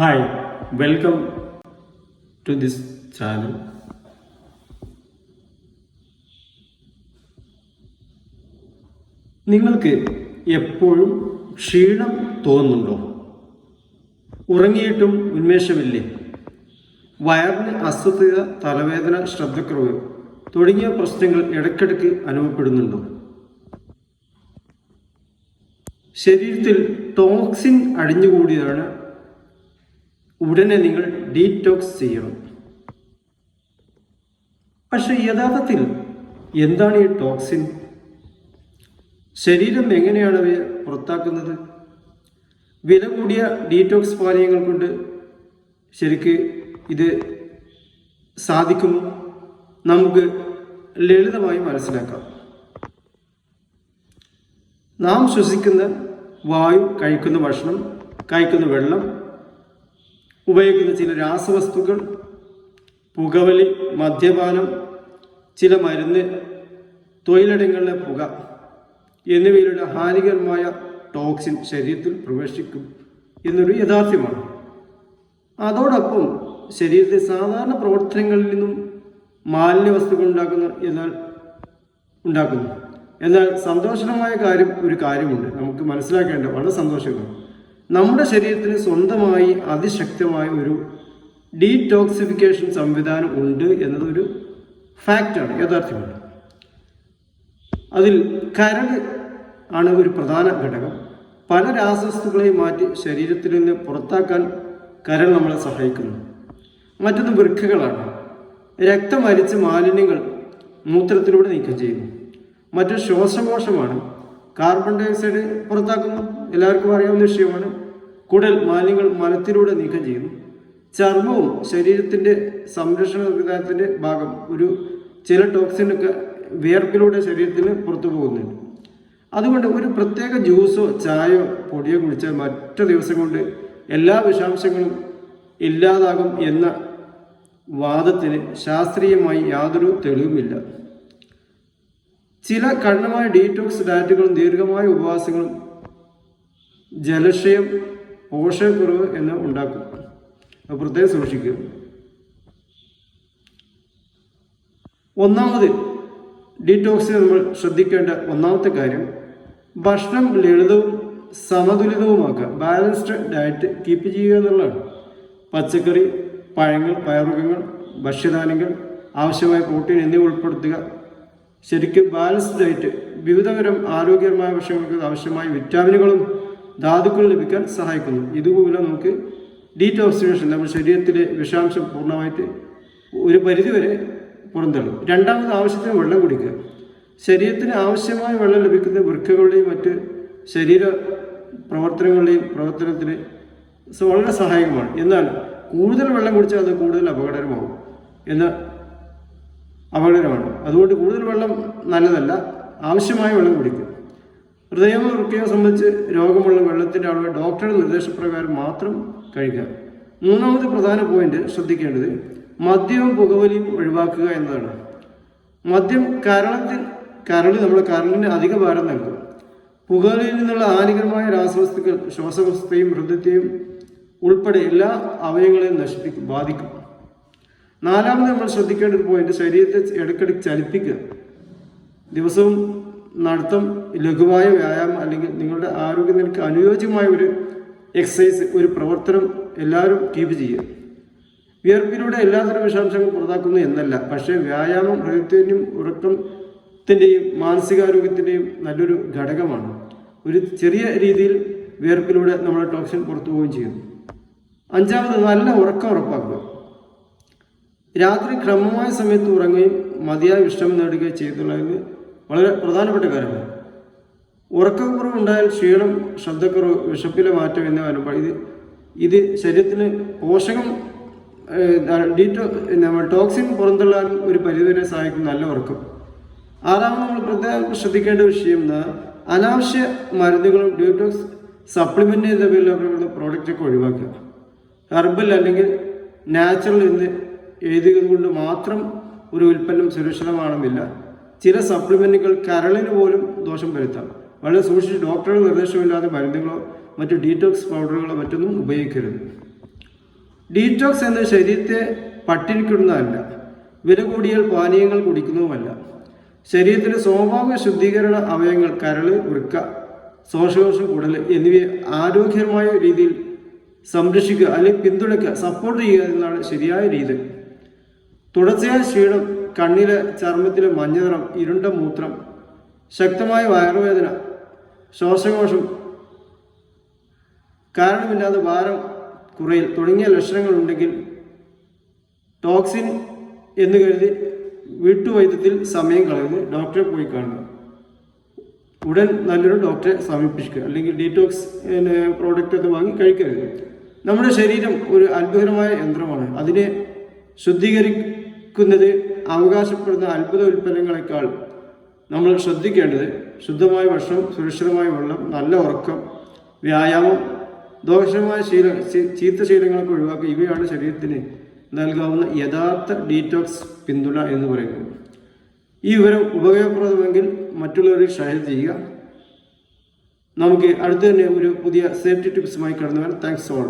Hi, welcome to this channel. നിങ്ങൾക്ക് എപ്പോഴും ക്ഷീണം തോന്നുന്നുണ്ടോ? ഉറങ്ങിയിട്ടും ഉന്മേഷമില്ലേ? വയറിന് അസ്വസ്ഥത, തലവേദന, ശ്രദ്ധക്കുറവ് തുടങ്ങിയ പ്രശ്നങ്ങൾ ഇടയ്ക്കിടയ്ക്ക് അനുഭവപ്പെടുന്നുണ്ടോ? ശരീരത്തിൽ ടോക്സിൻ അടിഞ്ഞുകൂടിയതാണ്. ഉടനെ നിങ്ങൾ ഡീറ്റോക്സ് ചെയ്യണം. പക്ഷെ യഥാർത്ഥത്തിൽ എന്താണ് ഈ ടോക്സിൻ? ശരീരം എങ്ങനെയാണ് അവയെ പുറത്താക്കുന്നത്? വില കൂടിയ ഡീറ്റോക്സ് പാനീയങ്ങൾ കൊണ്ട് ശരിക്ക് ഇത് സാധിക്കുമോ? നമുക്ക് ലളിതമായി മനസ്സിലാക്കാം. നാം ശ്വസിക്കുന്ന വായു, കഴിക്കുന്ന ഭക്ഷണം, കഴിക്കുന്ന വെള്ളം, ഉപയോഗിക്കുന്ന ചില രാസവസ്തുക്കൾ, പുകവലി, മദ്യപാനം, ചില മരുന്ന്, തൊഴിലിടങ്ങളിലെ പുക എന്നിവയിലൂടെ ഹാനികരമായ ടോക്സിൻ ശരീരത്തിൽ പ്രവേശിക്കും എന്നൊരു യാഥാർത്ഥ്യമാണ്. അതോടൊപ്പം ശരീരത്തിലെ സാധാരണ പ്രവർത്തനങ്ങളിൽ നിന്നും മാലിന്യ വസ്തുക്കൾ ഉണ്ടാക്കുന്നു. എന്നാൽ സന്തോഷകരമായ ഒരു കാര്യമുണ്ട്, നമുക്ക് മനസ്സിലാക്കേണ്ട വളരെ സന്തോഷകരം. നമ്മുടെ ശരീരത്തിന് സ്വന്തമായി അതിശക്തമായ ഒരു ഡീടോക്സിഫിക്കേഷൻ സംവിധാനം ഉണ്ട് എന്നതൊരു ഫാക്റ്റാണ്, യാഥാർത്ഥ്യമാണ്. അതിൽ കരൾ ആണ് ഒരു പ്രധാന ഘടകം. പല രാസവസ്തുക്കളെയും മാറ്റി ശരീരത്തിൽ നിന്ന് പുറത്താക്കാൻ കരൾ നമ്മളെ സഹായിക്കുന്നു. മറ്റൊന്ന് വൃക്കകളാണ്. രക്തം അരിച്ച് മാലിന്യങ്ങൾ മൂത്രത്തിലൂടെ നീക്കം ചെയ്യുന്നു. മറ്റൊരു ശ്വാസകോശമാണ്. കാർബൺ ഡൈ ഓക്സൈഡ് പുറത്താക്കുന്നു, എല്ലാവർക്കും അറിയാവുന്ന വിഷയമാണ്. കുടൽ മാലിന്യങ്ങൾ മലത്തിലൂടെ നീക്കം ചെയ്യുന്നു. ചർമ്മവും ശരീരത്തിൻ്റെ സംരക്ഷണ സംവിധാനത്തിൻ്റെ ഭാഗം. ചില ടോക്സിനൊക്കെ വിയർപ്പിലൂടെ ശരീരത്തിന് പുറത്തു പോകുന്നുണ്ട്. അതുകൊണ്ട് ഒരു പ്രത്യേക ജ്യൂസോ ചായയോ പൊടിയോ കുടിച്ചാൽ മറ്റു ദിവസം കൊണ്ട് എല്ലാ വിഷാംശങ്ങളും ഇല്ലാതാകും എന്ന വാദത്തിന് ശാസ്ത്രീയമായി യാതൊരു തെളിവുമില്ല. ചില കഠിനമായ ഡീറ്റോക്സ് ഡയറ്റുകളും ദീർഘമായ ഉപവാസങ്ങളും ജലക്ഷയം, പോഷകക്കുറവ് എന്ന് ഉണ്ടാക്കും. അത് പ്രത്യേകം സൂക്ഷിക്കുക. ഒന്നാമത് ഡീറ്റോക്സിന് നമ്മൾ ശ്രദ്ധിക്കേണ്ട ഒന്നാമത്തെ കാര്യം, ഭക്ഷണം ലളിതവും സമതുലിതവുമാക്കുക. ബാലൻസ്ഡ് ഡയറ്റ് കീപ്പ് ചെയ്യുക എന്നുള്ളതാണ്. പച്ചക്കറി, പഴങ്ങൾ, പയറുവർഗ്ഗങ്ങൾ, ഭക്ഷ്യധാന്യങ്ങൾ, ആവശ്യമായ പ്രോട്ടീൻ എന്നിവ ഉൾപ്പെടുത്തുക. ശരിക്കും ബാലൻസ്ഡ് ഡയറ്റ് വിവിധതരം ആരോഗ്യകരമായ ഭക്ഷണങ്ങൾക്ക് ആവശ്യമായ വിറ്റാമിനുകളും ധാതുക്കളും ലഭിക്കാൻ സഹായിക്കുന്നു. ഇതുമൂലം നമുക്ക് ഡീടോക്സിഫിക്കേഷൻ, നമ്മുടെ ശരീരത്തിലെ വിഷാംശം പൂർണ്ണമായിട്ട് ഒരു പരിധിവരെ പുറന്തള്ളും. രണ്ടാമത്, ആവശ്യത്തിന് വെള്ളം കുടിക്കുക. ശരീരത്തിന് ആവശ്യമായ വെള്ളം ലഭിക്കുന്ന വൃക്കകളുടെയും മറ്റ് ശരീര പ്രവർത്തനത്തിന് വളരെ സഹായകമാണ്. എന്നാൽ കൂടുതൽ വെള്ളം കുടിച്ചാൽ അത് കൂടുതൽ അപകടകരമാണ്. അതുകൊണ്ട് കൂടുതൽ വെള്ളം നല്ലതല്ല. ആവശ്യമായ വെള്ളം കുടിക്കുക. ഹൃദയമോ വൃക്കയോ സംബന്ധിച്ച് രോഗമുള്ള വെള്ളത്തിൻ്റെ അളവ് ഡോക്ടറുടെ നിർദ്ദേശപ്രകാരം മാത്രം കഴിക്കുക. മൂന്നാമത് പ്രധാന പോയിന്റ് ശ്രദ്ധിക്കേണ്ടത്, മദ്യവും പുകവലിയും ഒഴിവാക്കുക എന്നതാണ്. മദ്യം നമ്മുടെ കരളിന് അധിക ഭാരം നൽകും. പുകവലിയിൽ നിന്നുള്ള ഹാനികരമായ രാസവസ്തുക്കൾ ശ്വാസകോശത്തെയും ഹൃദയത്തെയും ഉൾപ്പെടെ എല്ലാ അവയവങ്ങളെയും ബാധിക്കും. നാലാമത് നമ്മൾ ശ്രദ്ധിക്കേണ്ട ഒരു പോയിന്റ്, ശരീരത്തെ ഇടയ്ക്കിടയ്ക്ക് ചലിപ്പിക്കുക. ദിവസവും നടത്തം, ലഘുവായ വ്യായാമം അല്ലെങ്കിൽ നിങ്ങളുടെ ആരോഗ്യനിലയ്ക്ക് അനുയോജ്യമായ ഒരു എക്സസൈസ്, ഒരു പ്രവർത്തനം എല്ലാവരും കീപ്പ് ചെയ്യുക. വിയർപ്പിലൂടെ എല്ലാത്തരം വിഷാംശങ്ങളും പുറത്താക്കുന്നു എന്നല്ല, പക്ഷേ വ്യായാമം ഹൃദയത്തിൻ്റെയും ഉറക്കത്തിൻ്റെയും മാനസികാരോഗ്യത്തിൻ്റെയും നല്ലൊരു ഘടകമാണ്. ഒരു ചെറിയ രീതിയിൽ വിയർപ്പിലൂടെ നമ്മുടെ ടോക്സിൻ പുറത്തു പോവുകയും ചെയ്യുന്നു. അഞ്ചാമത്, നല്ല ഉറക്കം ഉറപ്പാക്കുക. രാത്രി ക്രമമായ സമയത്ത് ഉറങ്ങുകയും മതിയായ വിശ്രമം നേടുകയും ചെയ്യുന്നുള്ളത് വളരെ പ്രധാനപ്പെട്ട കാര്യമാണ്. ഉറക്കക്കുറവുണ്ടായാൽ ക്ഷീണം, ശ്രദ്ധക്കുറവ്, വിശപ്പിലെ മാറ്റം എന്നിവ അനുഭവം. ഇത് ശരീരത്തിന് പോഷകം, ടോക്സിൻ പുറന്തള്ളാൻ ഒരു പരിധിവരെ സഹായിക്കും നല്ല ഉറക്കം. ആറാമത് നമ്മൾ പ്രത്യേകം ശ്രദ്ധിക്കേണ്ട വിഷയം, അനാവശ്യ മരുന്നുകളും ഡീറ്റോക്സ് സപ്ലിമെൻ്റ് എന്ന പേരിലുള്ള പ്രോഡക്റ്റൊക്കെ ഒഴിവാക്കുക. ഹെർബൽ അല്ലെങ്കിൽ നാച്ചുറൽ എന്ന് എഴുതിയത് കൊണ്ട് മാത്രം ഒരു ഉൽപ്പന്നം സുരക്ഷിതമാണെന്നില്ല. ചില സപ്ലിമെൻറ്റുകൾ കരളിന് പോലും ദോഷം വരുത്താം. വളരെ സൂക്ഷിച്ച് ഡോക്ടറുടെ നിർദ്ദേശമില്ലാതെ മരുന്നുകളോ മറ്റു ഡീറ്റോക്സ് പൗഡറുകളോ മറ്റൊന്നും ഉപയോഗിക്കരുത്. ഡീറ്റോക്സ് എന്നത് ശരീരത്തെ പട്ടിണിക്കിടുന്നതല്ല, വില കൂടിയ പാനീയങ്ങൾ കുടിക്കുന്നതുമല്ല. ശരീരത്തിലെ സ്വാഭാവിക ശുദ്ധീകരണ അവയവങ്ങൾ കരള്, വൃക്ക, ശ്വാസകോശം, കുടൽ എന്നിവയെ ആരോഗ്യകരമായ രീതിയിൽ സംരക്ഷിക്കുക അല്ലെങ്കിൽ പിന്തുണയ്ക്കുക, സപ്പോർട്ട് ചെയ്യുക എന്നതാണ് ശരിയായ രീതി. തുടർച്ചയായ ക്ഷീണം, കണ്ണിലെ ചർമ്മത്തിലെ മഞ്ഞനിറം, ഇരുണ്ട മൂത്രം, ശക്തമായ വയറുവേദന, ശ്വാസകോശം കാരണമില്ലാതെ ഭാരം കുറയൽ തുടങ്ങിയ ലക്ഷണങ്ങൾ ഉണ്ടെങ്കിൽ ടോക്സിൻ എന്ന് കരുതി വീട്ടുവൈദ്യത്തിൽ സമയം കളയുന്നു ഡോക്ടറെ പോയി കാണുക. ഉടൻ നല്ലൊരു ഡോക്ടറെ സമീപിക്കുക, അല്ലെങ്കിൽ ഡീറ്റോക്സ് പ്രോഡക്റ്റ് ഒക്കെ വാങ്ങി കഴിക്കരുത്. നമ്മുടെ ശരീരം ഒരു അത്ഭുതകരമായ യന്ത്രമാണ്. അതിനെ ശുദ്ധീകരിക്കുന്നത് അവകാശപ്പെടുന്ന അത്ഭുത ഉൽപ്പന്നങ്ങളെക്കാൾ നമ്മൾ ശ്രദ്ധിക്കേണ്ടത് ശുദ്ധമായ ഭക്ഷണം, സുരക്ഷിതമായ വെള്ളം, നല്ല ഉറക്കം, വ്യായാമം, ദോഷമായ ചീത്ത ശീലങ്ങളൊക്കെ ഒഴിവാക്കുക. ഇവയാണ് ശരീരത്തിന് നൽകാവുന്ന യഥാർത്ഥ ഡീറ്റോക്സ് പിന്തുണ എന്ന് പറയുന്നത്. ഈ വിവരം ഉപയോഗപ്രദമെങ്കിൽ മറ്റുള്ളവരിൽ ഷെയർ ചെയ്യുക. നമുക്ക് അടുത്ത് തന്നെ ഒരു പുതിയ സേഫ്റ്റി ടിപ്സുമായി കടന്നു വരാം. Thanks all.